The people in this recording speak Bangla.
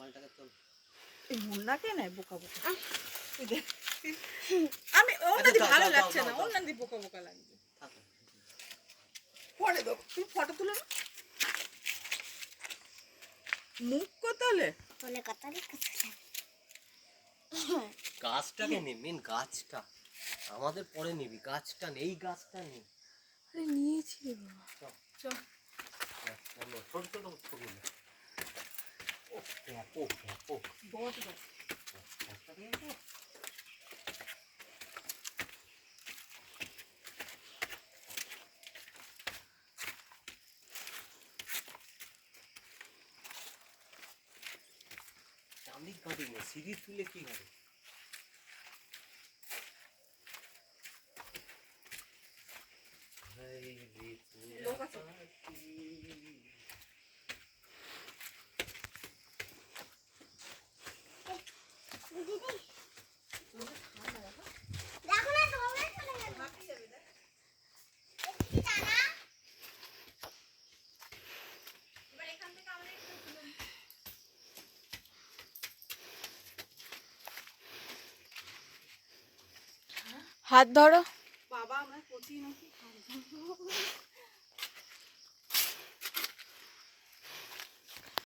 মালটাকে তোল। এই মুন্নাকে নাই বোকা বোকা আমি ওনাদি ভালো লাগছে না, ওনাদি বোকা বোকা লাগছে। পরে দাও, তুই ফটো তুলে না মুখ কোতালে বলে কথালে গাছটাকে নে, মেন গাছটা আমাদের পরে নিবি, গাছটা নেই, গাছটা নেই। আরে নিয়েছি রে বাবা, চল ছোট ছোট ছবি না। ও ক্যাপো ক্যাপো বট গাছ। চাঁদি কাঁদি না, সিঁড়ি তুলে কি হবে? লোক আছে। দেখো না দৌড়ে চলে গেল হাঁপিয়ে যাবে দেখ। জানা এবার এখান থেকে আমরা একটু তুলে নিই। হাত ধরো। বাবা আমরা কচি নাকি